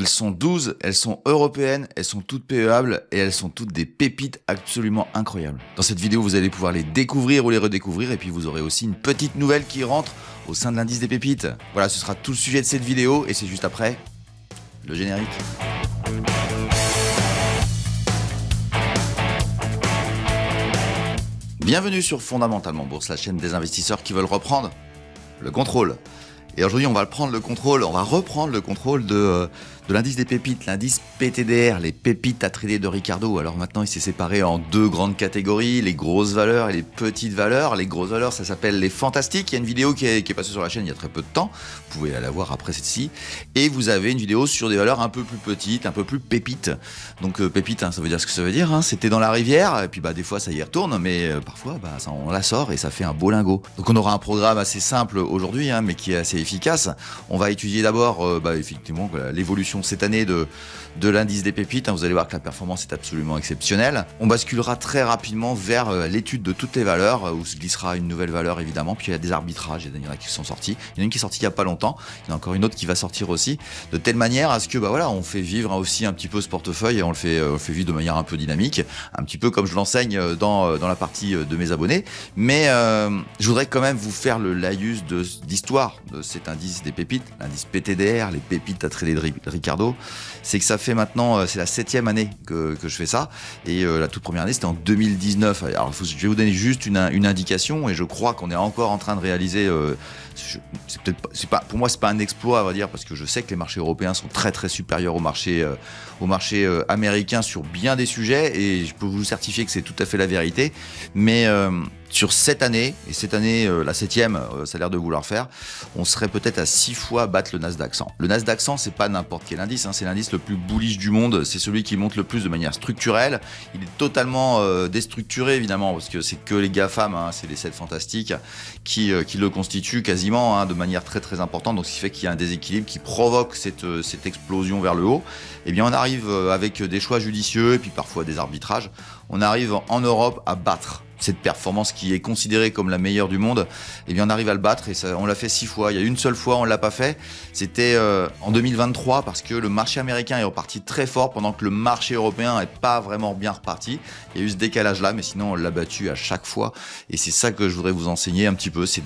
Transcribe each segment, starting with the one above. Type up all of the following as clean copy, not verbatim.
Elles sont 12, elles sont européennes, elles sont toutes PEables et elles sont toutes des pépites absolument incroyables. Dans cette vidéo, vous allez pouvoir les découvrir ou les redécouvrir et puis vous aurez aussi une petite nouvelle qui rentre au sein de l'indice des pépites. Voilà, ce sera tout le sujet de cette vidéo et c'est juste après le générique. Bienvenue sur Fondamentalement Bourse, la chaîne des investisseurs qui veulent reprendre le contrôle. Et aujourd'hui, on va reprendre le contrôle de l'indice des pépites, l'indice PTDR, les pépites à trader de Ricardo. Alors maintenant, il s'est séparé en deux grandes catégories, les grosses valeurs et les petites valeurs. Les grosses valeurs, ça s'appelle les fantastiques. Il y a une vidéo qui est passée sur la chaîne il y a très peu de temps. Vous pouvez la voir après celle-ci. Et vous avez une vidéo sur des valeurs un peu plus petites, un peu plus pépites. Donc pépites, ça veut dire ce que ça veut dire. C'était dans la rivière, et puis des fois ça y retourne, mais parfois on la sort et ça fait un beau lingot. Donc on aura un programme assez simple aujourd'hui, mais qui est assez efficace. On va étudier d'abord effectivement l'évolution cette année de l'indice des pépites. Vous allez voir que la performance est absolument exceptionnelle. On basculera très rapidement vers l'étude de toutes les valeurs, où se glissera une nouvelle valeur évidemment. Puis il y a des arbitrages, il y en a qui sont sortis. Il y en a une qui est sortie il n'y a pas longtemps. Il y en a encore une autre qui va sortir aussi, de telle manière à ce que on fait vivre aussi un petit peu ce portefeuille et on le fait vivre de manière un peu dynamique, un petit peu comme je l'enseigne dans la partie de mes abonnés. Mais je voudrais quand même vous faire le laïus d'histoire de cet indice des pépites, l'indice PTDR, les pépites à trader de Ricardo. C'est que ça fait maintenant, c'est la 7e année que je fais ça, et la toute première année c'était en 2019. Alors je vais vous donner juste une indication, et je crois qu'on est encore en train de réaliser, pour moi c'est pas un exploit à vrai dire, parce que je sais que les marchés européens sont très très supérieurs au marché américain sur bien des sujets, et je peux vous certifier que c'est tout à fait la vérité. Mais sur cette année, et cette année, la 7e, ça a l'air de vouloir faire, on serait peut-être à 6 fois battre le Nasdaq 100. Le Nasdaq 100, c'est pas n'importe quel indice, c'est l'indice le plus bullish du monde, c'est celui qui monte le plus de manière structurelle. Il est totalement déstructuré évidemment, parce que c'est que les GAFAM, c'est les 7 fantastiques qui le constituent quasiment de manière très très importante, donc ce qui fait qu'il y a un déséquilibre qui provoque cette explosion vers le haut. Et bien on arrive avec des choix judicieux et puis parfois des arbitrages, on arrive en Europe à battre cette performance qui est considérée comme la meilleure du monde. Et bien on arrive à le battre, et on l'a fait 6 fois. Il y a une seule fois on l'a pas fait, c'était en 2023, parce que le marché américain est reparti très fort pendant que le marché européen n'est pas vraiment bien reparti. Il y a eu ce décalage là, mais sinon on l'a battu à chaque fois, et c'est ça que je voudrais vous enseigner un petit peu, c'est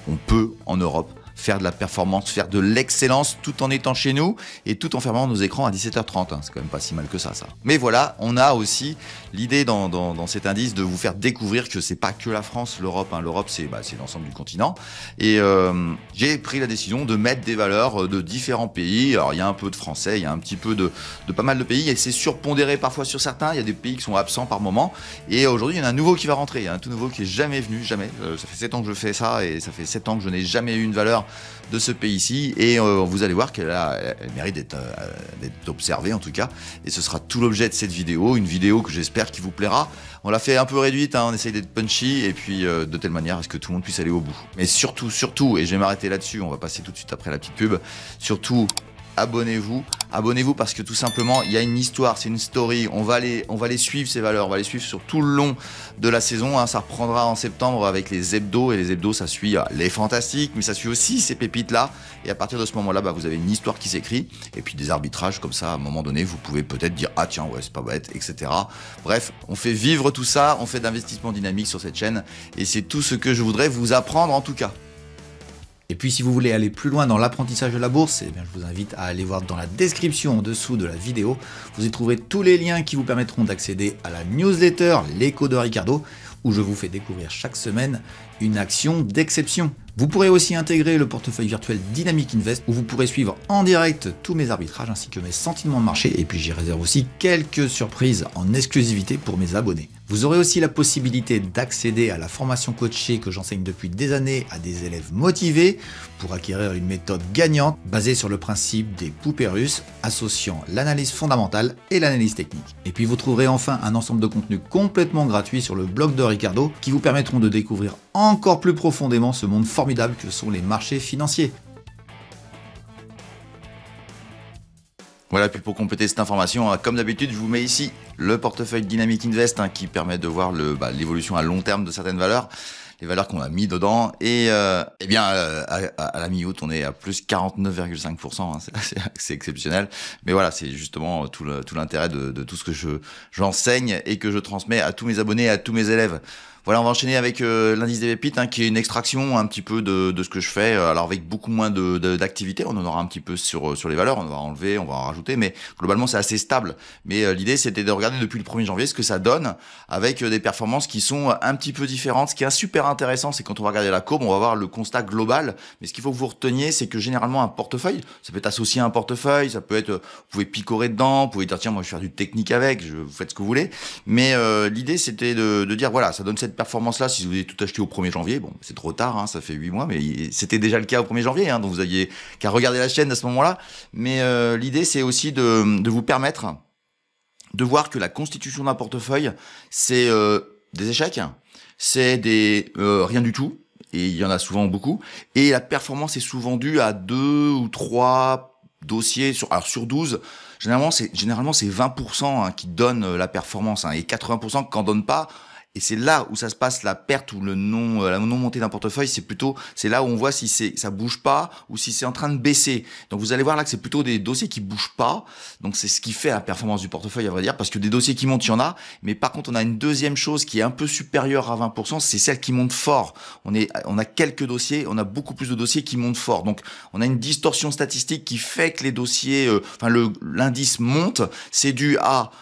on peut en Europe faire de la performance, faire de l'excellence tout en étant chez nous et tout en fermant nos écrans à 17h30. C'est quand même pas si mal que ça. Mais voilà, on a aussi l'idée dans cet indice de vous faire découvrir que c'est pas que la France, l'Europe. L'Europe, c'est l'ensemble du continent. Et j'ai pris la décision de mettre des valeurs de différents pays. Alors il y a un peu de français, il y a un petit peu de pas mal de pays, et c'est surpondéré parfois sur certains. Il y a des pays qui sont absents par moment. Et aujourd'hui, il y en a un nouveau qui va rentrer. Il y a un tout nouveau qui est jamais venu, jamais. Ça fait 7 ans que je fais ça, et ça fait 7 ans que je n'ai jamais eu une valeur de ce pays-ci, et vous allez voir qu'elle mérite d'être observée en tout cas, et ce sera tout l'objet de cette vidéo, une vidéo que j'espère qui vous plaira. On l'a fait un peu réduite, on essaye d'être punchy, et puis de telle manière à ce que tout le monde puisse aller au bout. Mais surtout, et je vais m'arrêter là-dessus, on va passer tout de suite après la petite pub, surtout abonnez-vous parce que tout simplement il y a une histoire, c'est une story, on va les suivre ces valeurs, on va les suivre sur tout le long de la saison, ça reprendra en septembre avec les hebdos, et les hebdos ça suit les fantastiques, mais ça suit aussi ces pépites là, et à partir de ce moment là vous avez une histoire qui s'écrit, et puis des arbitrages comme ça, à un moment donné vous pouvez peut-être dire ah tiens ouais c'est pas bête, etc. Bref, on fait vivre tout ça, on fait d'investissement dynamique sur cette chaîne, et c'est tout ce que je voudrais vous apprendre en tout cas. Et puis si vous voulez aller plus loin dans l'apprentissage de la bourse, je vous invite à aller voir dans la description en dessous de la vidéo. Vous y trouverez tous les liens qui vous permettront d'accéder à la newsletter L'écho de Ricardo, où je vous fais découvrir chaque semaine une action d'exception. Vous pourrez aussi intégrer le portefeuille virtuel Dynamic Invest, où vous pourrez suivre en direct tous mes arbitrages ainsi que mes sentiments de marché, et puis j'y réserve aussi quelques surprises en exclusivité pour mes abonnés. Vous aurez aussi la possibilité d'accéder à la formation coachée que j'enseigne depuis des années à des élèves motivés pour acquérir une méthode gagnante basée sur le principe des poupées russes, associant l'analyse fondamentale et l'analyse technique. Et puis vous trouverez enfin un ensemble de contenus complètement gratuits sur le blog de Ricardo qui vous permettront de découvrir encore plus profondément ce monde formidable que sont les marchés financiers. Voilà, puis pour compléter cette information, comme d'habitude, je vous mets ici le portefeuille Dynamic Invest qui permet de voir l'évolution à long terme de certaines valeurs. les valeurs qu'on a mis dedans. Et eh bien, à la mi-août, on est à plus 49,5%. Hein, c'est exceptionnel. Mais voilà, c'est justement tout l'intérêt de tout ce que j'enseigne et que je transmets à tous mes abonnés, à tous mes élèves. Voilà, on va enchaîner avec l'indice des pépites, hein, qui est une extraction un petit peu de ce que je fais, alors avec beaucoup moins d'activité. On en aura un petit peu sur les valeurs, on va enlever, on va en rajouter, mais globalement c'est assez stable. Mais l'idée c'était de regarder depuis le 1er janvier ce que ça donne avec des performances qui sont un petit peu différentes. Ce qui est super intéressant, c'est quand on va regarder la courbe, on va voir le constat global. Mais ce qu'il faut que vous reteniez, c'est que généralement un portefeuille, ça peut être associé à un portefeuille, ça peut être, vous pouvez picorer dedans, vous pouvez dire tiens moi je vais faire du technique avec, vous faites ce que vous voulez. Mais l'idée c'était de dire voilà, ça donne cette performance-là, si vous avez tout acheté au 1er janvier, bon, c'est trop tard, hein, ça fait 8 mois, mais c'était déjà le cas au 1er janvier, hein, donc vous aviez qu'à regarder la chaîne à ce moment-là. Mais l'idée, c'est aussi de vous permettre de voir que la constitution d'un portefeuille, c'est des échecs, c'est des rien du tout, et il y en a souvent beaucoup, et la performance est souvent due à 2 ou 3 dossiers, sur 12, généralement c'est 20% hein, qui donnent la performance, hein, et 80% qui n'en donnent pas. Et c'est là où ça se passe la perte ou la non montée d'un portefeuille, c'est là où on voit si ça bouge pas ou si c'est en train de baisser. Donc vous allez voir là que c'est plutôt des dossiers qui bougent pas. Donc c'est ce qui fait la performance du portefeuille à vrai dire, parce que des dossiers qui montent, il y en a, mais par contre on a une deuxième chose qui est un peu supérieure à 20%, c'est celle qui monte fort. On a quelques dossiers, on a beaucoup plus de dossiers qui montent fort. Donc on a une distorsion statistique qui fait que les dossiers, l'indice monte, c'est dû à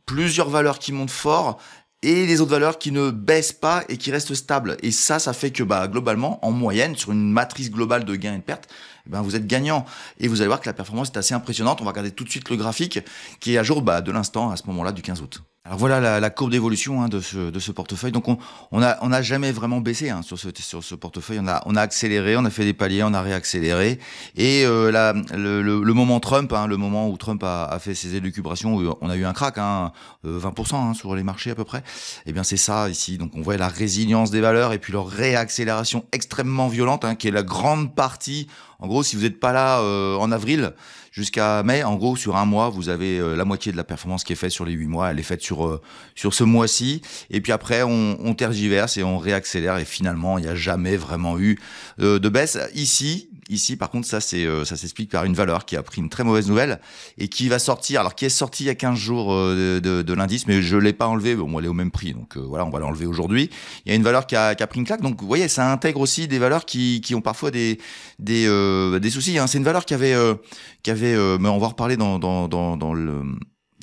plusieurs valeurs qui montent fort et les autres valeurs qui ne baissent pas et qui restent stables. Et ça fait que globalement, en moyenne, sur une matrice globale de gains et de pertes, vous êtes gagnant. Et vous allez voir que la performance est assez impressionnante. On va regarder tout de suite le graphique qui est à jour de l'instant, à ce moment-là, du 15 août. Alors voilà la courbe d'évolution de ce portefeuille. Donc on a jamais vraiment baissé hein, sur ce portefeuille. On a accéléré, on a fait des paliers, on a réaccéléré. Et le moment Trump, hein, le moment où Trump a fait ses élucubrations, où on a eu un crack, 20% hein, sur les marchés à peu près. Eh bien c'est ça ici. Donc on voit la résilience des valeurs et puis leur réaccélération extrêmement violente, hein, qui est la grande partie. En gros, si vous n'êtes pas là en avril jusqu'à mai, en gros, sur un mois, vous avez la moitié de la performance qui est faite sur les 8 mois. Elle est faite sur ce mois-ci. Et puis après, on tergiverse et on réaccélère. Et finalement, il n'y a jamais vraiment eu de baisse. Ici, par contre, ça s'explique par une valeur qui a pris une très mauvaise nouvelle et qui va sortir, alors qui est sortie il y a 15 jours de l'indice, mais je l'ai pas enlevé. Bon, elle est au même prix, donc voilà, on va l'enlever aujourd'hui. Il y a une valeur qui a pris une claque, donc vous voyez, ça intègre aussi des valeurs qui ont parfois des soucis. Hein. C'est une valeur qui avait, mais on va en reparler dans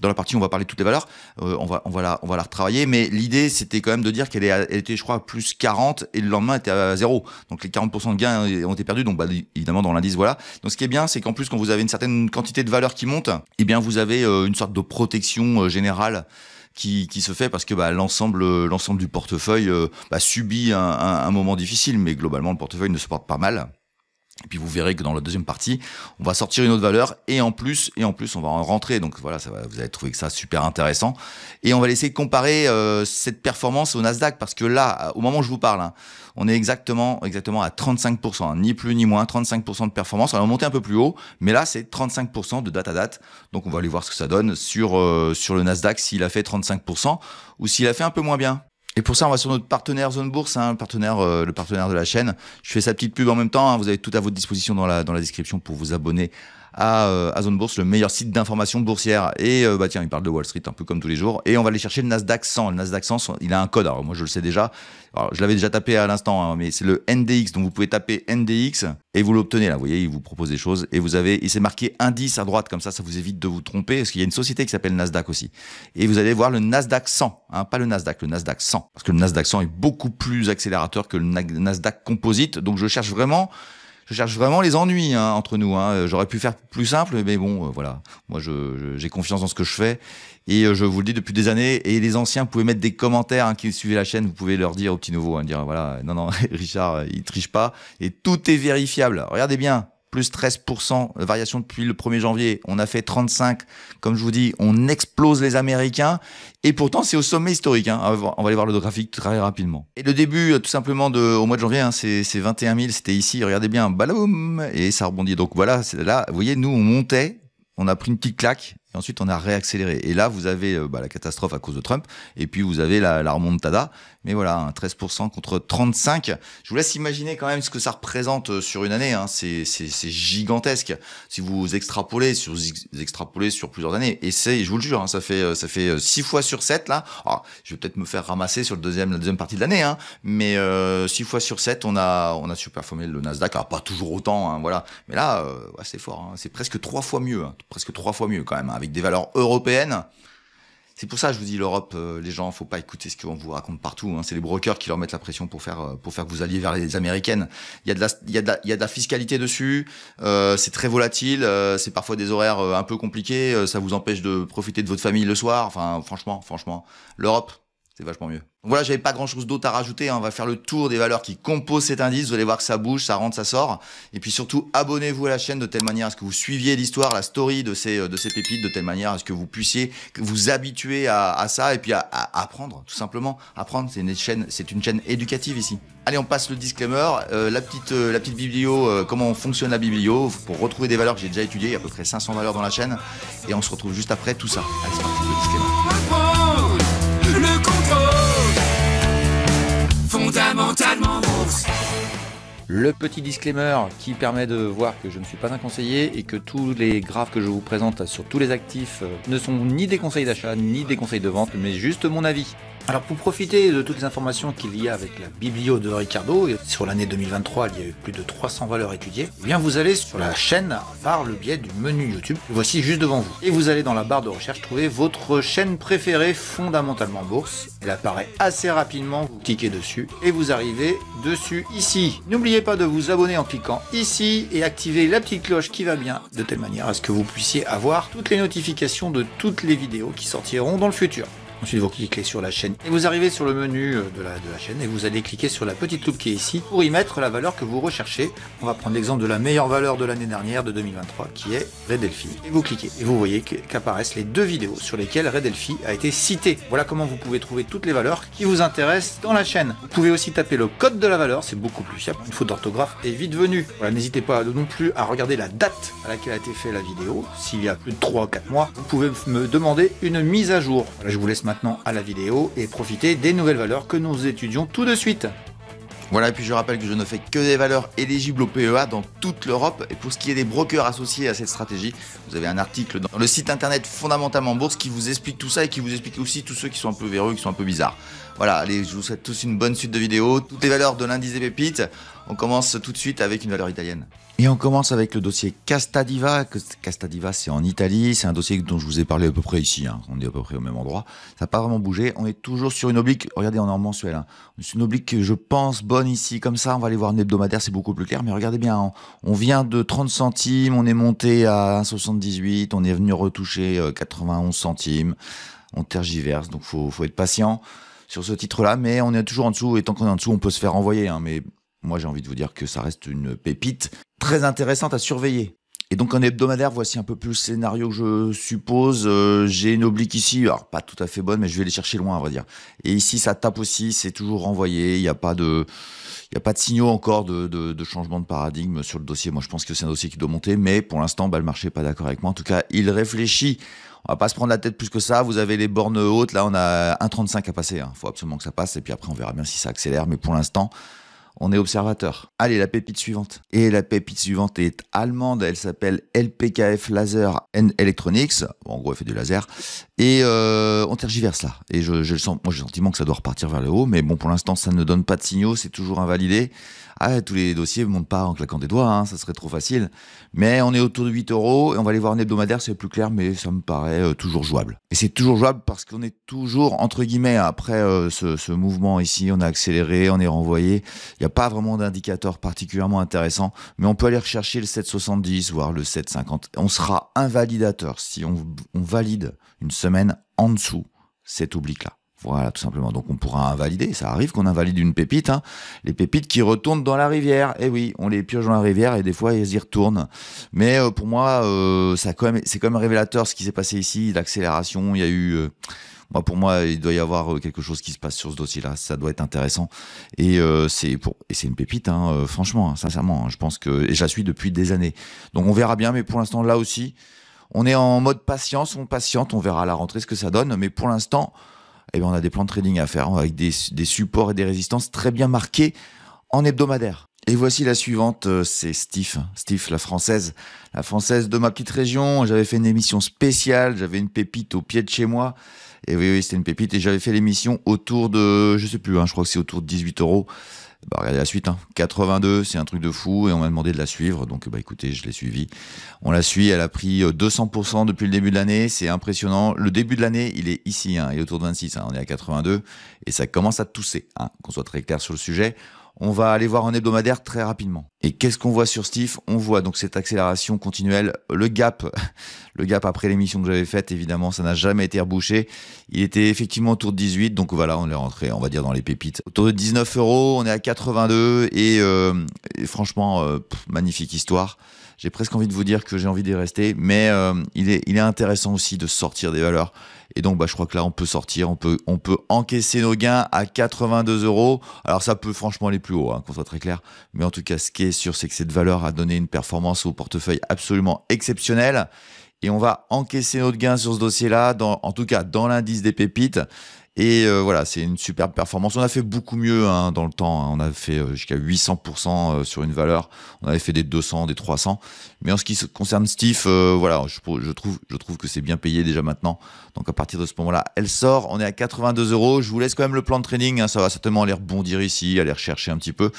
la partie où on va parler de toutes les valeurs, on va la retravailler, mais l'idée c'était quand même de dire qu'elle était je crois à plus 40 et le lendemain elle était à 0. Donc les 40% de gains ont été perdus, donc évidemment dans l'indice voilà. Donc ce qui est bien, c'est qu'en plus quand vous avez une certaine quantité de valeurs qui montent, eh bien vous avez une sorte de protection générale qui se fait parce que l'ensemble du portefeuille subit un moment difficile, mais globalement le portefeuille ne se porte pas mal. Et puis vous verrez que dans la deuxième partie, on va sortir une autre valeur et en plus on va en rentrer. Donc voilà, vous allez trouver que ça super intéressant. Et on va laisser comparer cette performance au Nasdaq parce que là, au moment où je vous parle, hein, on est exactement à 35%, hein, ni plus ni moins, 35% de performance. On va monter un peu plus haut, mais là c'est 35% de date à date. Donc on va aller voir ce que ça donne sur le Nasdaq s'il a fait 35% ou s'il a fait un peu moins bien. Et pour ça, on va sur notre partenaire Zone Bourse, hein, le partenaire de la chaîne. Je fais sa petite pub en même temps. Hein, vous avez tout à votre disposition dans la description pour vous abonner à Zone Bourse, le meilleur site d'information boursière. Et tiens, il parle de Wall Street un peu comme tous les jours. Et on va aller chercher le Nasdaq 100. Le Nasdaq 100, il a un code. Alors moi, je le sais déjà. Alors, je l'avais déjà tapé à l'instant, hein, mais c'est le NDX. Donc vous pouvez taper NDX et vous l'obtenez là. Vous voyez, il vous propose des choses et il s'est marqué indice à droite comme ça vous évite de vous tromper parce qu'il y a une société qui s'appelle Nasdaq aussi. Et vous allez voir le Nasdaq 100, hein, pas le Nasdaq 100, parce que le Nasdaq 100 est beaucoup plus accélérateur que le Nasdaq Composite. Donc je cherche vraiment les ennuis hein, entre nous. Hein. J'aurais pu faire plus simple, mais bon, voilà. Moi, j'ai confiance dans ce que je fais. Et je vous le dis depuis des années. Et les anciens, vous pouvez mettre des commentaires hein, qui suivent la chaîne. Vous pouvez leur dire aux petits nouveaux, hein, dire voilà, non, Richard, il triche pas. Et tout est vérifiable. Regardez bien. Plus 13% de variation depuis le 1er janvier. On a fait 35. Comme je vous dis, on explose les Américains. Et pourtant, c'est au sommet historique. Hein. On va aller voir le graphique très rapidement. Et le début, tout simplement, au mois de janvier, hein, c'est 21 000. C'était ici. Regardez bien, balaum. Et ça rebondit. Donc voilà, c'est là. Vous voyez, nous, on montait. On a pris une petite claque. puis ensuite on a réaccéléré. Et là, vous avez la catastrophe à cause de Trump, et puis vous avez la remontada. Mais voilà, hein, 13% contre 35%. Je vous laisse imaginer quand même ce que ça représente sur une année. Hein. C'est gigantesque. Si vous extrapolez sur plusieurs années, et je vous le jure, hein, ça fait 6 fois sur 7 là. Alors, je vais peut-être me faire ramasser sur la deuxième partie de l'année, hein, mais 6 fois sur 7, on a surperformé le Nasdaq. Alors, pas toujours autant, hein, voilà. Mais là, c'est fort. Hein. C'est presque 3 fois mieux, hein, presque 3 fois mieux quand même, hein, avec des valeurs européennes. C'est pour ça que je vous dis l'Europe, les gens, faut pas écouter ce qu'on vous raconte partout. Hein. C'est les brokers qui leur mettent la pression pour faire que vous alliez vers les américaines. Il y a de la fiscalité dessus. C'est très volatile. C'est parfois des horaires un peu compliqués. Ça vous empêche de profiter de votre famille le soir. Enfin, franchement, l'Europe, c'est vachement mieux. Donc voilà, j'avais pas grand chose d'autre à rajouter, hein. On va faire le tour des valeurs qui composent cet indice. Vous allez voir que ça bouge, ça rentre, ça sort. Et puis surtout, abonnez-vous à la chaîne de telle manière à ce que vous suiviez l'histoire, la story de ces pépites, de telle manière à ce que vous puissiez vous habituer à ça et puis à apprendre, tout simplement. Apprendre, c'est une chaîne éducative ici. Allez, on passe le disclaimer, la petite biblio, comment fonctionne la biblio, pour retrouver des valeurs que j'ai déjà étudiées, il y a à peu près 500 valeurs dans la chaîne. Et on se retrouve juste après tout ça. Allez, c'est parti, le disclaimer. Le contrôle, fondamentalement bourse. Le petit disclaimer qui permet de voir que je ne suis pas un conseiller et que tous les graphes que je vous présente sur tous les actifs ne sont ni des conseils d'achat ni des conseils de vente, mais juste mon avis. Alors pour profiter de toutes les informations qu'il y a avec la biblio de Ricardo, et sur l'année 2023 il y a eu plus de 300 valeurs étudiées, eh bien vous allez sur la chaîne par le biais du menu YouTube, voici juste devant vous. Et vous allez dans la barre de recherche trouver votre chaîne préférée fondamentalement bourse. Elle apparaît assez rapidement, vous cliquez dessus et vous arrivez dessus ici. N'oubliez pas de vous abonner en cliquant ici et activer la petite cloche qui va bien, de telle manière à ce que vous puissiez avoir toutes les notifications de toutes les vidéos qui sortiront dans le futur. Ensuite, vous cliquez sur la chaîne et vous arrivez sur le menu de la chaîne et vous allez cliquer sur la petite loupe qui est ici pour y mettre la valeur que vous recherchez. On va prendre l'exemple de la meilleure valeur de l'année dernière, de 2023, qui est Red Delphi. Et vous cliquez et vous voyez qu'apparaissent les deux vidéos sur lesquelles Red Delphi a été cité. Voilà comment vous pouvez trouver toutes les valeurs qui vous intéressent dans la chaîne. Vous pouvez aussi taper le code de la valeur, c'est beaucoup plus simple. Une faute d'orthographe est vite venue. Voilà, n'hésitez pas non plus à regarder la date à laquelle a été faite la vidéo. S'il y a plus de 3 ou 4 mois, vous pouvez me demander une mise à jour. Voilà, je vous laisse maintenant à la vidéo et profiter des nouvelles valeurs que nous étudions tout de suite. Voilà, et puis je rappelle que je ne fais que des valeurs éligibles au PEA dans toute l'Europe. Et pour ce qui est des brokers associés à cette stratégie, vous avez un article dans le site internet Fondamentalement Bourse qui vous explique tout ça et qui vous explique aussi tous ceux qui sont un peu véreux, qui sont un peu bizarres. Voilà, allez, je vous souhaite tous une bonne suite de vidéos. Toutes les valeurs de l'indice des pépites. On commence tout de suite avec une valeur italienne. Et on commence avec le dossier Castadiva. Castadiva, c'est en Italie. C'est un dossier dont je vous ai parlé à peu près ici. Hein. On est à peu près au même endroit. Ça n'a pas vraiment bougé. On est toujours sur une oblique. Regardez, on est en mensuel. Hein. C'est une oblique que je pense bonne ici. Comme ça, on va aller voir une hebdomadaire. C'est beaucoup plus clair. Mais regardez bien. On vient de 30 centimes. On est monté à 1,78. On est venu retoucher 91 centimes. On tergiverse. Donc, faut être patient sur ce titre-là. Mais on est toujours en dessous. Et tant qu'on est en dessous, on peut se faire envoyer. Hein. Mais moi, j'ai envie de vous dire que ça reste une pépite très intéressante à surveiller. Et donc en hebdomadaire, voici un peu plus le scénario que je suppose. J'ai une oblique ici, alors pas tout à fait bonne, mais je vais aller chercher loin, à vrai dire. Et ici, ça tape aussi, c'est toujours renvoyé. Il n'y a pas de signaux encore de changement de paradigme sur le dossier. Moi, je pense que c'est un dossier qui doit monter, mais pour l'instant, le marché n'est pas d'accord avec moi. En tout cas, il réfléchit. On va pas se prendre la tête plus que ça. Vous avez les bornes hautes. Là, on a 1,35 à passer. Il faut absolument que ça passe. Et puis après, on verra bien si ça accélère. Mais pour l'instant, on est observateur. Allez, la pépite suivante. Et la pépite suivante est allemande. Elle s'appelle LPKF Laser and Electronics. Bon, en gros, elle fait du laser. Et on tergiverse là. Et je le sens. Moi, j'ai le sentiment que ça doit repartir vers le haut. Mais bon, pour l'instant, ça ne donne pas de signaux. C'est toujours invalidé. Ah, tous les dossiers ne montent pas en claquant des doigts. Hein, ça serait trop facile. Mais on est autour de 8 €. Et on va aller voir un hebdomadaire. C'est plus clair, mais ça me paraît toujours jouable. Et c'est toujours jouable parce qu'on est toujours, entre guillemets, après ce mouvement ici. On a accéléré, on est renvoyé. Il n'y a pas vraiment d'indicateur particulièrement intéressant. Mais on peut aller rechercher le 7,70, voire le 7,50. On sera invalidateur si on valide une semaine en dessous cette oblique-là. Voilà, tout simplement. Donc, on pourra invalider. Ça arrive qu'on invalide une pépite. Hein. Les pépites qui retournent dans la rivière. Eh oui, on les pioche dans la rivière et des fois, elles y retournent. Mais pour moi, c'est quand même révélateur ce qui s'est passé ici. L'accélération, il y a eu... pour moi, il doit y avoir quelque chose qui se passe sur ce dossier-là. Ça doit être intéressant. Et c'est une pépite, hein, franchement, hein, sincèrement. Hein, je pense que... Et je la suis depuis des années. Donc, on verra bien. Mais pour l'instant, là aussi... On est en mode patience, on patiente, on verra à la rentrée ce que ça donne. Mais pour l'instant, eh ben, on a des plans de trading à faire avec des supports et des résistances très bien marqués en hebdomadaire. Et voici la suivante, c'est Steve, la française de ma petite région. J'avais fait une émission spéciale, j'avais une pépite au pied de chez moi. Et oui, c'était une pépite. Et j'avais fait l'émission autour de, je sais plus, je crois que c'est autour de 18 €. Bah, regardez la suite, 82, c'est un truc de fou. Et on m'a demandé de la suivre. Donc, bah, écoutez, je l'ai suivie. On la suit, elle a pris 200% depuis le début de l'année. C'est impressionnant. Le début de l'année, il est ici, il est autour de 26. On est à 82. Et ça commence à tousser, qu'on soit très clair sur le sujet. On va aller voir en hebdomadaire très rapidement. Et qu'est-ce qu'on voit sur Steve? On voit donc cette accélération continuelle, le gap après l'émission que j'avais faite, évidemment, ça n'a jamais été rebouché. Il était effectivement autour de 18, donc voilà, on est rentré, on va dire, dans les pépites. Autour de 19 €, on est à 82, et franchement, magnifique histoire. J'ai presque envie de vous dire que j'ai envie d'y rester, mais il est intéressant aussi de sortir des valeurs. Et donc, je crois que là, on peut sortir, on peut encaisser nos gains à 82 €. Alors, ça peut franchement aller plus haut, qu'on soit très clair. Mais en tout cas, ce qui est sûr, c'est que cette valeur a donné une performance au portefeuille absolument exceptionnelle. Et on va encaisser notre gain sur ce dossier-là, en tout cas dans l'indice des pépites. Et voilà, c'est une superbe performance. On a fait beaucoup mieux dans le temps. On a fait jusqu'à 800% sur une valeur. On avait fait des 200, des 300. Mais en ce qui concerne Steve, voilà, je trouve que c'est bien payé déjà maintenant. Donc à partir de ce moment-là, elle sort. On est à 82 €. Je vous laisse quand même le plan de trading. Ça va certainement aller rebondir ici, aller rechercher un petit peu.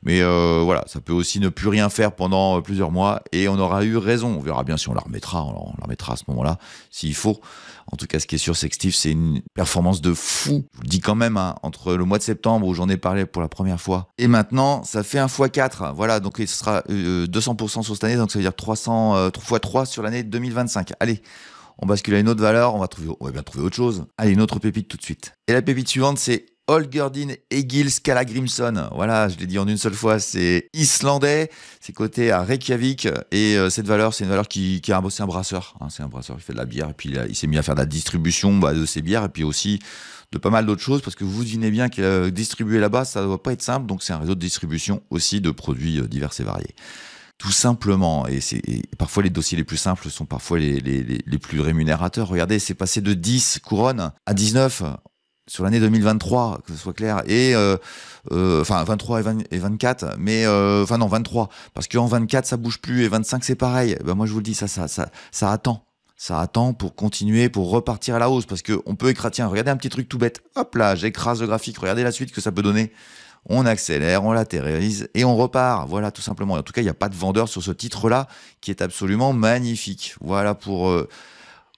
Mais voilà, ça peut aussi ne plus rien faire pendant plusieurs mois. Et on aura eu raison. On verra bien si on la remettra. On la remettra à ce moment-là, s'il faut. En tout cas, ce qui est sûr, c'est que Steve, c'est une performance de fou. Je vous le dis quand même, entre le mois de septembre où j'en ai parlé pour la première fois et maintenant, ça fait 1 x 4. Voilà, donc ce sera 200% sur cette année, donc ça veut dire 300 x 3 sur l'année 2025. Allez, on bascule à une autre valeur, on va bien trouver autre chose. Allez, une autre pépite tout de suite. Et la pépite suivante, c'est Holgerdin Egil Skallagrimson. Voilà, je l'ai dit en une seule fois, c'est islandais, c'est coté à Reykjavik, et cette valeur, c'est une valeur qui c'est un brasseur. C'est un brasseur, il fait de la bière, et puis il s'est mis à faire de la distribution de ses bières, et puis aussi de pas mal d'autres choses, parce que vous devinez bien que distribuer là-bas, ça ne doit pas être simple, donc c'est un réseau de distribution aussi de produits divers et variés. Tout simplement, et parfois les dossiers les plus simples sont parfois les plus rémunérateurs. Regardez, c'est passé de 10 couronnes à 19 sur l'année 2023, que ce soit clair, et 23 et 24, mais non, 23, parce qu'en 24 ça bouge plus, et 25 c'est pareil. Moi je vous le dis, ça attend. Ça attend pour continuer, pour repartir à la hausse, parce qu'on peut écraser. Tiens, regardez un petit truc tout bête. Hop là, j'écrase le graphique, regardez la suite que ça peut donner. On accélère, on latéralise et on repart. Voilà, tout simplement. En tout cas, il n'y a pas de vendeur sur ce titre-là, qui est absolument magnifique. Voilà pour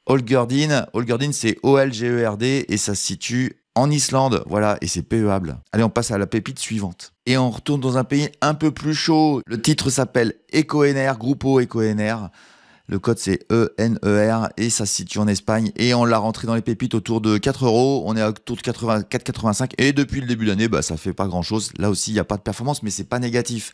Holgerdin. Holgerdin, c'est O-L-G-E-R-D, et ça se situe en Islande, voilà, et c'est PEable. Allez, on passe à la pépite suivante. Et on retourne dans un pays un peu plus chaud. Le titre s'appelle EcoEner, Grupo EcoEner. Le code c'est ENER, et ça se situe en Espagne. Et on l'a rentré dans les pépites autour de 4 €. On est autour de 4,85. Et depuis le début de l'année, ça fait pas grand chose. Là aussi, il n'y a pas de performance, mais c'est pas négatif.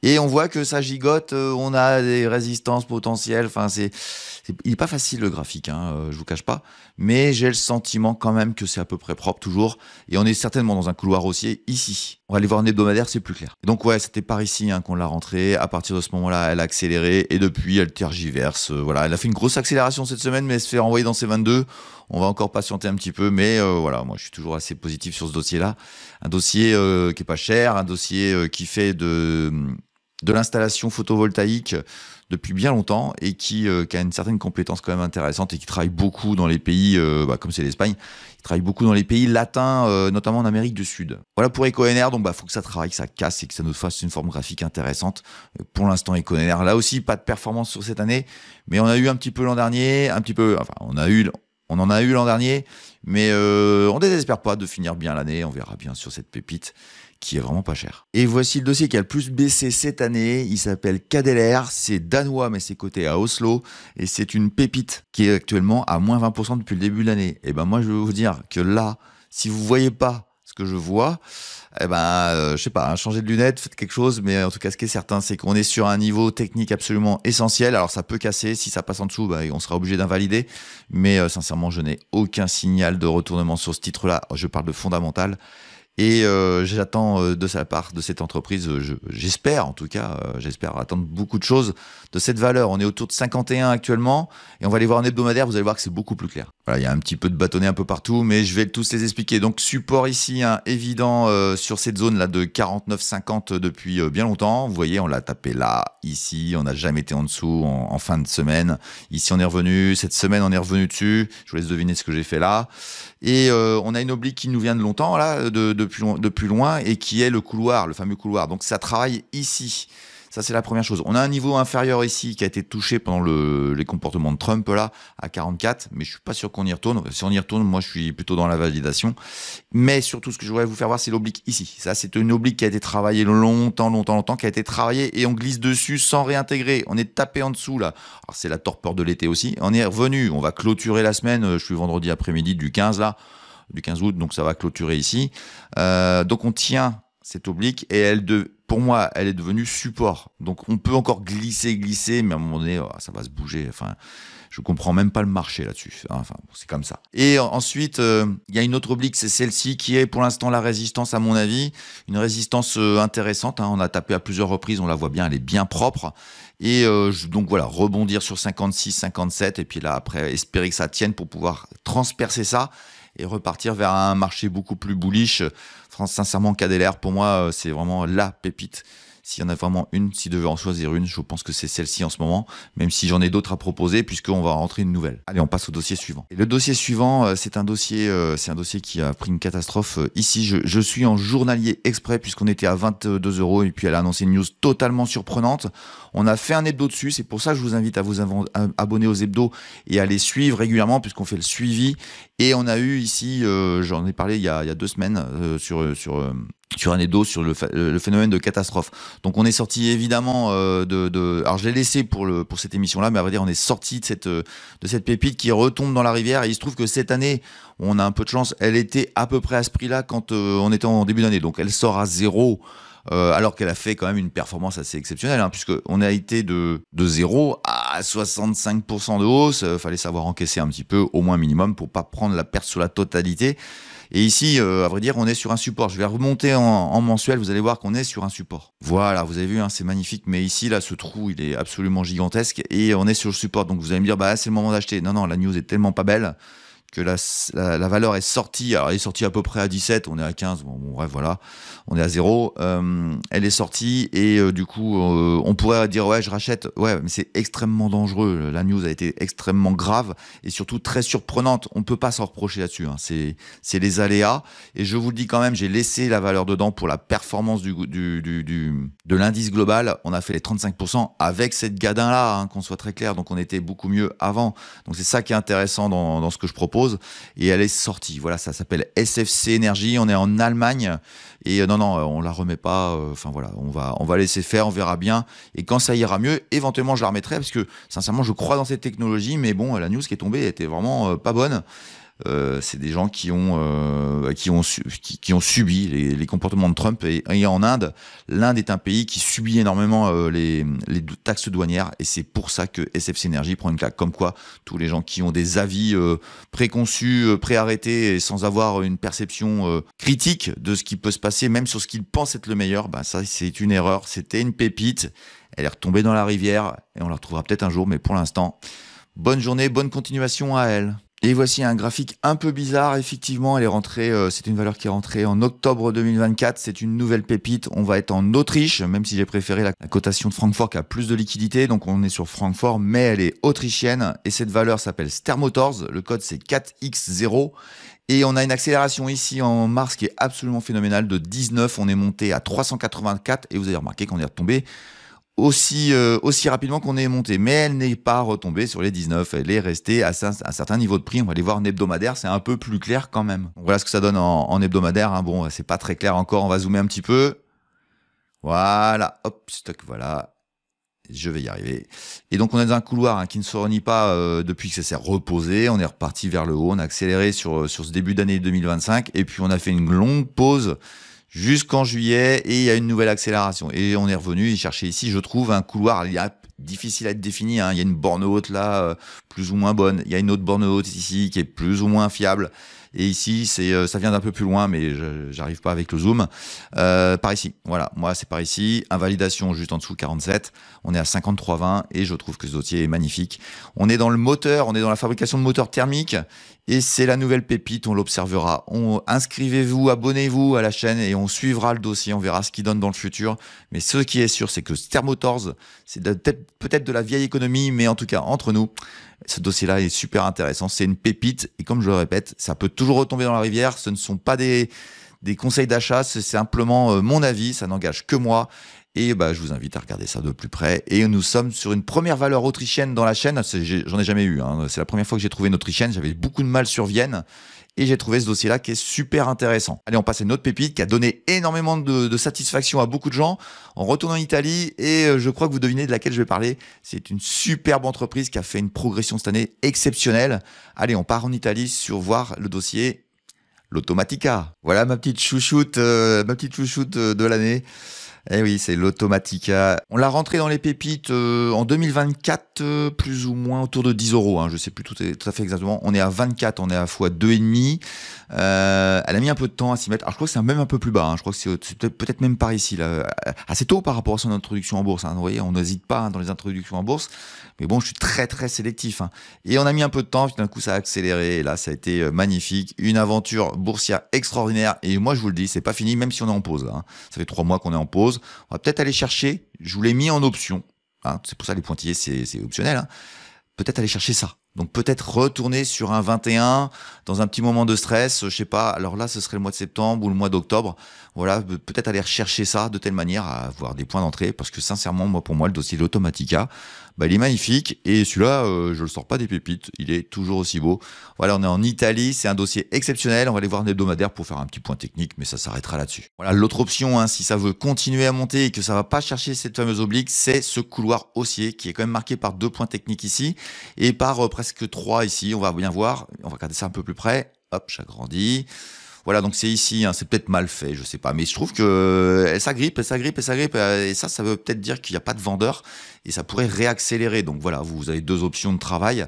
Et on voit que ça gigote. On a des résistances potentielles. Enfin, il n'est pas facile le graphique, je vous cache pas. Mais j'ai le sentiment quand même que c'est à peu près propre toujours. Et on est certainement dans un couloir haussier ici. On va aller voir un hebdomadaire, c'est plus clair. Et donc ouais, c'était par ici qu'on l'a rentrée. À partir de ce moment-là, elle a accéléré, et depuis, elle tergiverse. Voilà, elle a fait une grosse accélération cette semaine, mais elle se fait renvoyer dans ses 22. On va encore patienter un petit peu, mais voilà, moi je suis toujours assez positif sur ce dossier-là. Un dossier qui est pas cher, un dossier qui fait de l'installation photovoltaïque depuis bien longtemps, et qui a une certaine compétence quand même intéressante, et qui travaille beaucoup dans les pays, comme c'est l'Espagne, il travaille beaucoup dans les pays latins, notamment en Amérique du Sud. Voilà pour EcoEner, donc faut que ça travaille, que ça casse, et que ça nous fasse une forme graphique intéressante. Pour l'instant, EcoEner, là aussi, pas de performance sur cette année, mais on a eu un petit peu l'an dernier, on en a eu l'an dernier, mais on désespère pas de finir bien l'année, on verra bien sur cette pépite, qui est vraiment pas cher. Et voici le dossier qui a le plus baissé cette année. Il s'appelle Cadeler, c'est danois, mais c'est coté à Oslo, et c'est une pépite qui est actuellement à moins 20% depuis le début de l'année. Et moi je vais vous dire que là, si vous voyez pas ce que je vois, je sais pas, changez de lunettes, faites quelque chose, mais en tout cas ce qui est certain, c'est qu'on est sur un niveau technique absolument essentiel. Alors ça peut casser, si ça passe en dessous, on sera obligé d'invalider, mais sincèrement je n'ai aucun signal de retournement sur ce titre-là. Je parle de fondamental. Et j'attends de sa part, de cette entreprise, j'espère en tout cas, j'espère attendre beaucoup de choses de cette valeur. On est autour de 51 actuellement et on va aller voir en hebdomadaire, vous allez voir que c'est beaucoup plus clair. Voilà, il y a un petit peu de bâtonnet un peu partout, mais je vais tous les expliquer. Donc support ici, hein, évident sur cette zone là de 49,50 depuis bien longtemps. Vous voyez, on l'a tapé là, ici, on n'a jamais été en dessous en fin de semaine. Ici on est revenu, cette semaine on est revenu dessus. Je vous laisse deviner ce que j'ai fait là. Et on a une oblique qui nous vient de longtemps là, depuis loin, et qui est le couloir, le fameux couloir. Donc ça travaille ici. Ça, c'est la première chose. On a un niveau inférieur ici qui a été touché pendant les comportements de Trump là, à 44, mais je suis pas sûr qu'on y retourne. Si on y retourne, moi, je suis plutôt dans la validation. Mais surtout, ce que je voudrais vous faire voir, c'est l'oblique ici. Ça, c'est une oblique qui a été travaillée longtemps, qui a été travaillée et on glisse dessus sans réintégrer. On est tapé en dessous là. Alors, c'est la torpeur de l'été aussi. On est revenu. On va clôturer la semaine. Je suis vendredi après-midi du 15 là, du 15 août, donc ça va clôturer ici. Donc, on tient cette oblique et pour moi, elle est devenue support. Donc, on peut encore glisser, mais à un moment donné, ça va se bouger. Enfin, je comprends même pas le marché là-dessus. Enfin, c'est comme ça. Et ensuite, il y a une autre oblique, c'est celle-ci qui est pour l'instant la résistance à mon avis. Une résistance intéressante. Hein. On a tapé à plusieurs reprises, on la voit bien, elle est bien propre. Et donc voilà, rebondir sur 56, 57 et puis là après, espérer que ça tienne pour pouvoir transpercer ça et repartir vers un marché beaucoup plus bullish. Sincèrement, KDLR, pour moi, c'est vraiment la pépite. S'il y en a vraiment une, s'il devait en choisir une, je pense que c'est celle-ci en ce moment, même si j'en ai d'autres à proposer, puisqu'on va rentrer une nouvelle. Allez, on passe au dossier suivant. Et le dossier suivant, c'est un dossier qui a pris une catastrophe. Ici, je suis en journalier exprès, puisqu'on était à 22 € et puis elle a annoncé une news totalement surprenante. On a fait un hebdo dessus, c'est pour ça que je vous invite à vous abonner aux hebdos et à les suivre régulièrement, puisqu'on fait le suivi. Et on a eu ici, j'en ai parlé il y a 2 semaines, sur un hebdo sur le phénomène de catastrophe. Donc on est sorti évidemment alors je l'ai laissé pour cette émission-là, mais à vrai dire on est sorti de cette pépite qui retombe dans la rivière. Et il se trouve que cette année, on a un peu de chance, elle était à peu près à ce prix-là quand on était en début d'année. Donc elle sort à 0. Alors qu'elle a fait quand même une performance assez exceptionnelle, hein, puisqu'on a été de 0 à 65% de hausse. Fallait savoir encaisser un petit peu, au moins minimum, pour pas prendre la perte sur la totalité. Et ici, à vrai dire, on est sur un support. Je vais remonter en mensuel, vous allez voir qu'on est sur un support. Voilà, vous avez vu, hein, c'est magnifique. Mais ici, là, ce trou, il est absolument gigantesque. Et on est sur le support. Donc vous allez me dire, bah c'est le moment d'acheter. Non, la news est tellement pas belle que la valeur est sortie. Alors elle est sortie à peu près à 17, on est à 15, bon bref voilà, on est à 0. Elle est sortie et du coup on pourrait dire ouais je rachète, ouais mais c'est extrêmement dangereux. La news a été extrêmement grave et surtout très surprenante. On peut pas s'en reprocher là-dessus, hein. C'est les aléas et je vous le dis quand même, j'ai laissé la valeur dedans pour la performance de l'indice global. On a fait les 35% avec cette gadin là, hein, qu'on soit très clair. Donc on était beaucoup mieux avant. Donc c'est ça qui est intéressant dans ce que je propose. Et elle est sortie. Voilà, ça s'appelle SFC Énergie. On est en Allemagne et non, on la remet pas. Enfin voilà, on va laisser faire, on verra bien. Et quand ça ira mieux, éventuellement je la remettrai parce que sincèrement je crois dans cette technologie. Mais bon, la news qui est tombée était vraiment pas bonne. C'est des gens qui ont subi les comportements de Trump et en Inde. L'Inde est un pays qui subit énormément les taxes douanières et c'est pour ça que SFC Energy prend une claque. Comme quoi, tous les gens qui ont des avis préconçus, préarrêtés et sans avoir une perception critique de ce qui peut se passer, même sur ce qu'ils pensent être le meilleur, bah ça c'est une erreur. C'était une pépite. Elle est retombée dans la rivière et on la retrouvera peut-être un jour, mais pour l'instant, bonne journée, bonne continuation à elle. Et voici un graphique un peu bizarre. Effectivement, elle est rentrée, c'est une valeur qui est rentrée en octobre 2024. C'est une nouvelle pépite. On va être en Autriche, même si j'ai préféré la cotation de Francfort qui a plus de liquidité. Donc on est sur Francfort, mais elle est autrichienne. Et cette valeur s'appelle Stermotors. Le code c'est 4X0. Et on a une accélération ici en mars qui est absolument phénoménale. De 19, on est monté à 384. Et vous avez remarqué qu'on est retombé aussi rapidement qu'on est monté, mais elle n'est pas retombée sur les 19, elle est restée à un certain niveau de prix. On va aller voir en hebdomadaire, c'est un peu plus clair quand même. Donc voilà ce que ça donne en hebdomadaire, hein. Bon, c'est pas très clair encore, on va zoomer un petit peu. Voilà, hop, stock, voilà. Je vais y arriver. Et donc on est dans un couloir, hein, qui ne se renie pas depuis que ça s'est reposé. On est reparti vers le haut, on a accéléré sur ce début d'année 2025, et puis on a fait une longue pause jusqu'en juillet et il y a une nouvelle accélération. Et on est revenu et chercher ici, je trouve, un couloir. Il y a difficile à être définie, hein. Il y a une borne haute là, plus ou moins bonne. Il y a une autre borne haute ici qui est plus ou moins fiable. Et ici, ça vient d'un peu plus loin, mais j'arrive pas avec le zoom. Par ici, voilà, moi c'est par ici. Invalidation juste en dessous, 47. On est à 53,20 et je trouve que ce dossier est magnifique. On est dans le moteur, on est dans la fabrication de moteurs thermiques et c'est la nouvelle pépite, on l'observera. Inscrivez-vous, abonnez-vous à la chaîne et on suivra le dossier, on verra ce qu'il donne dans le futur. Mais ce qui est sûr, c'est que Thermotors, c'est peut-être de la vieille économie, mais en tout cas, entre nous, ce dossier-là est super intéressant. C'est une pépite et comme je le répète, ça peut toujours retomber dans la rivière. Ce ne sont pas des conseils d'achat, c'est simplement mon avis, ça n'engage que moi. Et je vous invite à regarder ça de plus près. Et nous sommes sur une première valeur autrichienne dans la chaîne. J'en ai jamais eu, hein. C'est la première fois que j'ai trouvé une autrichienne. J'avais beaucoup de mal sur Vienne. Et j'ai trouvé ce dossier-là qui est super intéressant. Allez, on passe à une autre pépite qui a donné énormément de satisfaction à beaucoup de gens. On retourne en Italie et je crois que vous devinez de laquelle je vais parler. C'est une superbe entreprise qui a fait une progression cette année exceptionnelle. Allez, on part en Italie sur voir le dossier l'Automatica. Voilà ma petite chouchoute de l'année. Eh oui, c'est l'Automatica. On l'a rentré dans les pépites en 2024, plus ou moins autour de 10 €. Hein, je sais plus tout à fait exactement. On est à 24, on est à fois 2,5. Elle a mis un peu de temps à s'y mettre. Alors je crois que c'est même un peu plus bas. Hein. Je crois que c'est peut-être même par ici, là, assez tôt par rapport à son introduction en bourse. Hein. Vous voyez, on n'hésite pas, hein, dans les introductions en bourse. Mais bon, je suis très très sélectif. Hein. Et on a mis un peu de temps, puis d'un coup ça a accéléré. Et là, ça a été magnifique. Une aventure boursière extraordinaire. Et moi, je vous le dis, c'est pas fini, même si on est en pause. Là, hein. Ça fait 3 mois qu'on est en pause. On va peut-être aller chercher. Je vous l'ai mis en option. Hein. C'est pour ça les pointillés, c'est optionnel. Hein. Peut-être aller chercher ça. Donc peut-être retourner sur un 21 dans un petit moment de stress, je sais pas. Alors là, ce serait le mois de septembre ou le mois d'octobre. Voilà, peut-être aller rechercher ça de telle manière à avoir des points d'entrée. Parce que sincèrement, pour moi, le dossier de l'Automatica, il est magnifique. Et celui-là, je le sors pas des pépites. Il est toujours aussi beau. Voilà, on est en Italie. C'est un dossier exceptionnel. On va aller voir un hebdomadaire pour faire un petit point technique, mais ça s'arrêtera là-dessus. Voilà, l'autre option, hein, si ça veut continuer à monter et que ça va pas chercher cette fameuse oblique, c'est ce couloir haussier qui est quand même marqué par 2 points techniques ici et par presque 3 ici. On va bien voir. On va regarder ça un peu plus près. Hop, j'agrandis. Voilà, donc c'est ici, hein, c'est peut-être mal fait, je sais pas, mais je trouve que elle s'agrippe, et ça veut peut-être dire qu'il n'y a pas de vendeur, et ça pourrait réaccélérer. Donc voilà, vous avez 2 options de travail,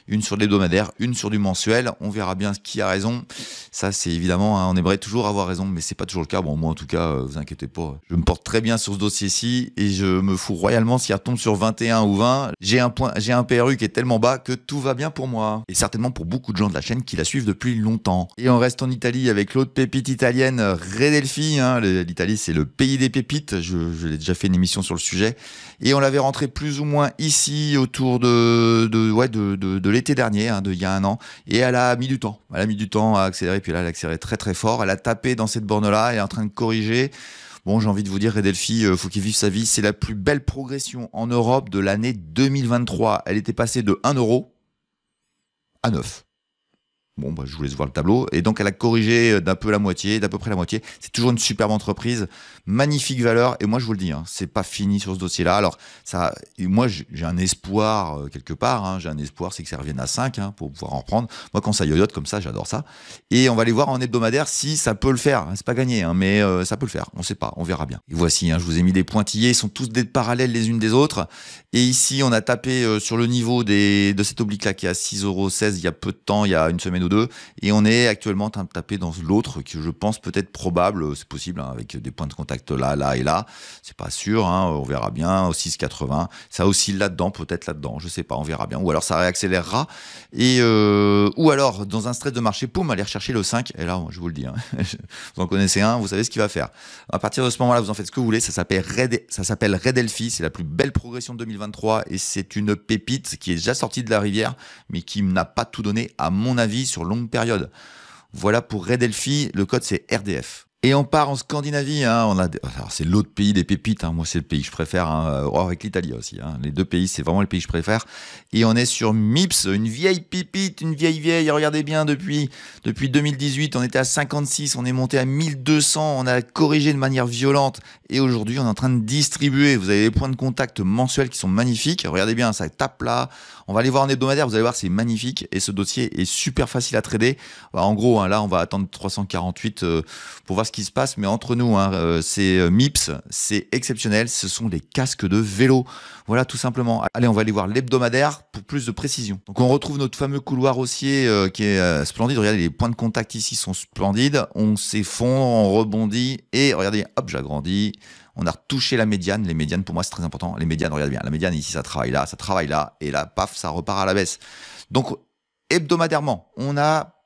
une sur l'hebdomadaire, une sur du mensuel. On verra bien qui a raison. Ça, c'est évidemment, hein, on aimerait toujours avoir raison, mais c'est pas toujours le cas. Bon, moi en tout cas, vous inquiétez pas, je me porte très bien sur ce dossier-ci et je me fous royalement s'il retombe sur 21 ou 20. J'ai un PRU qui est tellement bas que tout va bien pour moi et certainement pour beaucoup de gens de la chaîne qui la suivent depuis longtemps. Et on reste en Italie avec l'autre pépite italienne, Redelphi. Hein. L'Italie, c'est le pays des pépites. Je l'ai déjà fait une émission sur le sujet et on l'avait rentré plus ou moins ici autour de l'été dernier, hein, il y a un an, et elle a mis du temps. Elle a mis du temps à accélérer, puis là, elle a accéléré très très fort. Elle a tapé dans cette borne-là, elle est en train de corriger. Bon, j'ai envie de vous dire, Redelphi, faut qu'il vive sa vie. C'est la plus belle progression en Europe de l'année 2023. Elle était passée de 1 € à 9. Bon, je vous laisse voir le tableau. Et donc, elle a corrigé d'à peu près la moitié. C'est toujours une superbe entreprise, magnifique valeur. Et moi, je vous le dis, hein, c'est pas fini sur ce dossier-là. Alors, moi, j'ai un espoir quelque part. Hein, j'ai un espoir, c'est que ça revienne à 5 pour pouvoir en reprendre. Moi, quand ça yoyote comme ça, j'adore ça. Et on va aller voir en hebdomadaire si ça peut le faire. C'est pas gagné, hein, mais ça peut le faire. On sait pas, on verra bien. Et voici, hein, je vous ai mis des pointillés. Ils sont tous des parallèles les unes des autres. Et ici, on a tapé sur le niveau de cette oblique-là qui est à 6,16 € il y a peu de temps, il y a une semaine ou deux. Et on est actuellement en train de taper dans l'autre que je pense peut-être probable, c'est possible, hein, avec des points de contact là et là. C'est pas sûr, hein, on verra bien. Au 6,80, ça oscille là-dedans, peut-être là-dedans, je sais pas, on verra bien. Ou alors ça réaccélérera. Et ou alors dans un stress de marché, poum, aller rechercher le 5. Et là, je vous le dis, hein, vous en connaissez un, vous savez ce qu'il va faire. À partir de ce moment-là, vous en faites ce que vous voulez. Ça s'appelle Redelphi. C'est la plus belle progression de 2023 et c'est une pépite qui est déjà sortie de la rivière, mais qui n'a pas tout donné, à mon avis, sur longue période. Voilà pour Redelphi, le code c'est RDF. Et on part en Scandinavie, hein, alors c'est l'autre pays des pépites, hein, moi c'est le pays que je préfère, hein, avec l'Italie aussi, hein, les 2 pays c'est vraiment le pays que je préfère. Et on est sur MIPS, une vieille pépite, une vieille, regardez bien, depuis 2018 on était à 56, on est monté à 1200, on a corrigé de manière violente et aujourd'hui on est en train de distribuer. Vous avez les points de contact mensuels qui sont magnifiques, regardez bien, ça tape là. On va aller voir en hebdomadaire, vous allez voir, c'est magnifique et ce dossier est super facile à trader. En gros, hein, là, on va attendre 348 pour voir ce ce qui se passe, mais entre nous, hein, c'est MIPS, c'est exceptionnel, ce sont des casques de vélo. Voilà, tout simplement. Allez, on va aller voir l'hebdomadaire pour plus de précision. Donc on retrouve notre fameux couloir haussier qui est splendide. Regardez, les points de contact ici sont splendides. On s'effondre, on rebondit et regardez, hop, j'agrandis. On a retouché la médiane. Les médianes, pour moi, c'est très important. Les médianes, regardez bien. La médiane, ici, ça travaille là. Et là, paf, ça repart à la baisse. Donc, hebdomadairement, on a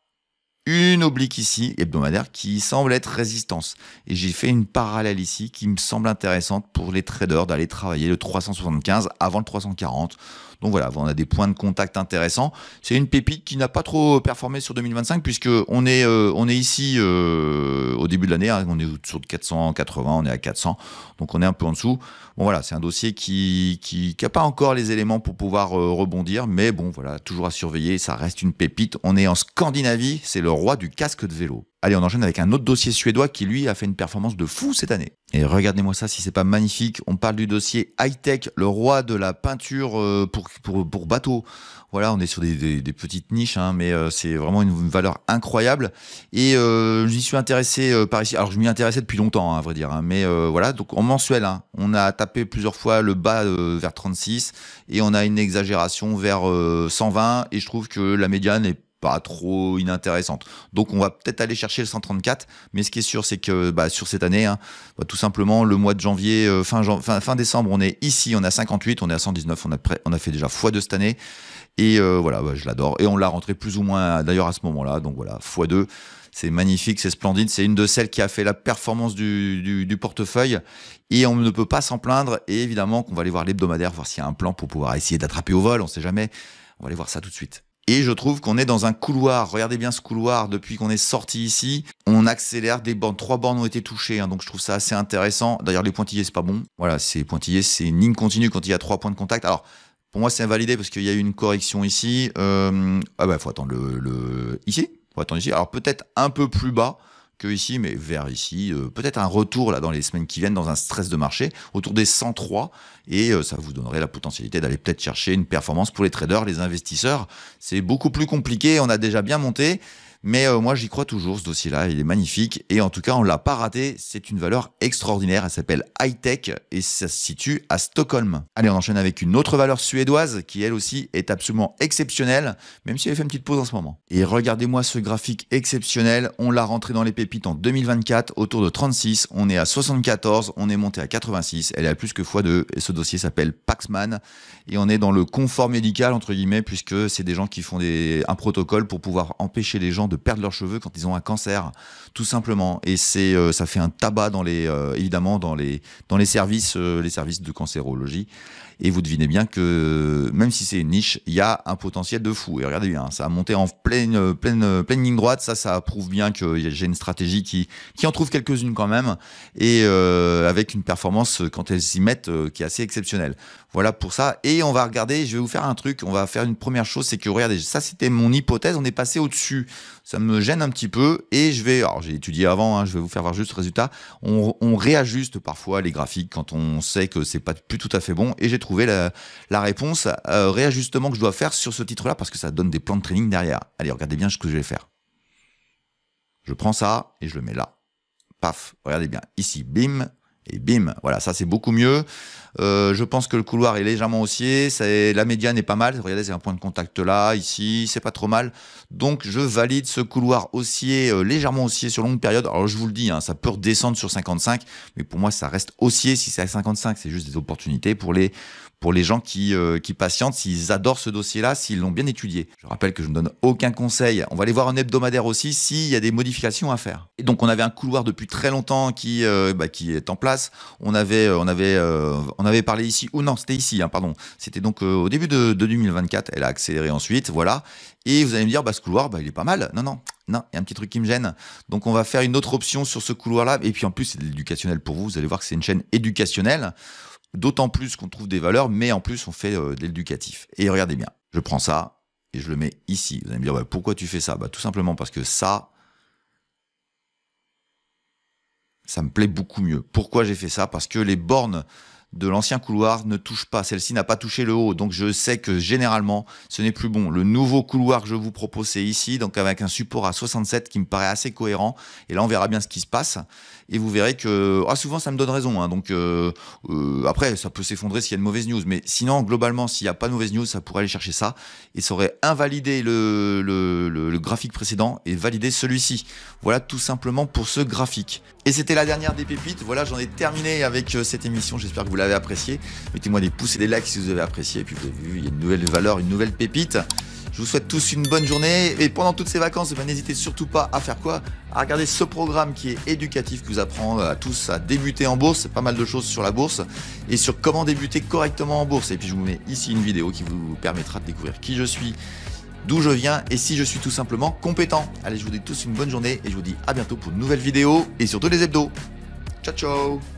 une oblique ici, hebdomadaire, qui semble être résistance. Et j'ai fait une parallèle ici qui me semble intéressante pour les traders d'aller travailler le 375 avant le 340. Donc voilà, on a des points de contact intéressants. C'est une pépite qui n'a pas trop performé sur 2025 puisque on est ici au début de l'année, hein, on est sur 480, on est à 400, donc on est un peu en dessous. Bon voilà, c'est un dossier qui n'a pas encore les éléments pour pouvoir rebondir, mais bon voilà, toujours à surveiller, ça reste une pépite. On est en Scandinavie, c'est le roi du casque de vélo. Allez, on enchaîne avec un autre dossier suédois qui, lui, a fait une performance de fou cette année. Et regardez-moi ça, si c'est pas magnifique. On parle du dossier high-tech, le roi de la peinture pour bateau. Voilà, on est sur des petites niches, hein, mais c'est vraiment une valeur incroyable. Et j'y suis intéressé par ici. Alors, je m'y intéressais depuis longtemps, hein, à vrai dire. Hein, mais voilà, donc en mensuel, hein, on a tapé plusieurs fois le bas vers 36 et on a une exagération vers 120. Et je trouve que la médiane est pas trop inintéressante. Donc on va peut-être aller chercher le 134, mais ce qui est sûr, c'est que sur cette année, hein, tout simplement, le mois de janvier, fin décembre, on est ici, on est à 58, on est à 119, on a fait déjà x2 cette année, et voilà, je l'adore, et on l'a rentré plus ou moins d'ailleurs à ce moment-là, donc voilà, x2, c'est magnifique, c'est splendide, c'est une de celles qui a fait la performance du portefeuille, et on ne peut pas s'en plaindre, et évidemment qu'on va aller voir l'hebdomadaire, voir s'il y a un plan pour pouvoir essayer d'attraper au vol, on sait jamais, on va aller voir ça tout de suite. Et je trouve qu'on est dans un couloir. Regardez bien ce couloir. Depuis qu'on est sorti ici, on accélère des bornes. 3 bornes ont été touchées. Hein, donc je trouve ça assez intéressant. D'ailleurs, les pointillés, c'est pas bon. Voilà, c'est pointillés, c'est une ligne continue quand il y a 3 points de contact. Alors, pour moi, c'est invalidé parce qu'il y a eu une correction ici. Faut attendre ici. Faut attendre ici. Alors peut-être un peu plus bas que ici, mais vers ici, peut-être un retour là dans les semaines qui viennent dans un stress de marché autour des 103 et ça vous donnerait la potentialité d'aller peut-être chercher une performance pour les traders, les investisseurs. C'est beaucoup plus compliqué, on a déjà bien monté, mais moi j'y crois toujours, ce dossier-là, il est magnifique et en tout cas on l'a pas raté, c'est une valeur extraordinaire, elle s'appelle High-Tech et ça se situe à Stockholm. Allez, on enchaîne avec une autre valeur suédoise qui elle aussi est absolument exceptionnelle, même si elle fait une petite pause en ce moment. Et regardez-moi ce graphique exceptionnel, on l'a rentré dans les pépites en 2024 autour de 36, on est à 74, on est monté à 86, elle est à plus que x2 et ce dossier s'appelle Paxman et on est dans le confort médical entre guillemets puisque c'est des gens qui font un protocole pour pouvoir empêcher les gens de perdre leurs cheveux quand ils ont un cancer, tout simplement. Et ça fait un tabac évidemment dans les services de cancérologie. Et vous devinez bien que même si c'est une niche, il y a un potentiel de fou. Et regardez bien, ça a monté en pleine ligne droite. Ça prouve bien que j'ai une stratégie qui en trouve quelques-unes quand même. Et avec une performance, quand elles s'y mettent, qui est assez exceptionnelle. Voilà pour ça. Et on va regarder, je vais vous faire un truc. On va faire une première chose, c'est que regardez, ça c'était mon hypothèse. On est passé au-dessus. Ça me gêne un petit peu. Et alors j'ai étudié avant, hein, je vais vous faire voir juste le résultat. On réajuste parfois les graphiques quand on sait que c'est pas plus tout à fait bon. Et j'ai trouvé la réponse, réajustement que je dois faire sur ce titre-là parce que ça donne des plans de training derrière. Allez, regardez bien ce que je vais faire. Je prends ça et je le mets là. Paf, regardez bien. Ici, bim. Et bim, voilà, ça c'est beaucoup mieux. Je pense que le couloir est légèrement haussier. La médiane est pas mal. Regardez, c'est un point de contact là, ici, c'est pas trop mal. Donc je valide ce couloir haussier, légèrement haussier sur longue période. Alors je vous le dis, hein, ça peut redescendre sur 55, mais pour moi ça reste haussier. Si c'est à 55, c'est juste des opportunités pour les gens qui patientent, s'ils adorent ce dossier-là, s'ils l'ont bien étudié. Je rappelle que je ne donne aucun conseil. On va aller voir un hebdomadaire aussi s'il y a des modifications à faire. Et donc on avait un couloir depuis très longtemps qui est en place. On avait parlé ici, ou non, c'était ici, hein, pardon. C'était donc au début de 2024. Elle a accéléré ensuite, voilà. Et vous allez me dire, ce couloir, il est pas mal. Non, il y a un petit truc qui me gêne. Donc on va faire une autre option sur ce couloir-là. Et puis en plus, c'est de l'éducationnel pour vous. Vous allez voir que c'est une chaîne éducationnelle. D'autant plus qu'on trouve des valeurs, mais en plus on fait de l'éducatif. Et regardez bien, je prends ça et je le mets ici. Vous allez me dire, pourquoi tu fais ça? Tout simplement parce que ça me plaît beaucoup mieux. Pourquoi j'ai fait ça? Parce que les bornes de l'ancien couloir ne touche pas. Celle-ci n'a pas touché le haut, donc je sais que généralement, ce n'est plus bon. Le nouveau couloir que je vous propose, c'est ici, donc avec un support à 67 qui me paraît assez cohérent. Et là, on verra bien ce qui se passe. Et vous verrez que souvent, ça me donne raison. Hein. Donc après, ça peut s'effondrer s'il y a une mauvaise news. Mais sinon, globalement, s'il n'y a pas de mauvaise news, ça pourrait aller chercher ça. Et ça aurait invalidé le graphique précédent et validé celui-ci. Voilà tout simplement pour ce graphique. Et c'était la dernière des pépites. Voilà, j'en ai terminé avec cette émission. J'espère que vous l'avez appréciée. Mettez-moi des pouces et des likes si vous avez apprécié. Et puis vous avez vu, il y a une nouvelle valeur, une nouvelle pépite. Je vous souhaite tous une bonne journée. Et pendant toutes ces vacances, n'hésitez surtout pas à faire quoi? À regarder ce programme qui est éducatif, qui vous apprend à tous à débuter en bourse. C'est pas mal de choses sur la bourse et sur comment débuter correctement en bourse. Et puis je vous mets ici une vidéo qui vous permettra de découvrir qui je suis, d'où je viens et si je suis tout simplement compétent. Allez, je vous dis tous une bonne journée et je vous dis à bientôt pour une nouvelle vidéo et surtout les hebdos. Ciao ciao.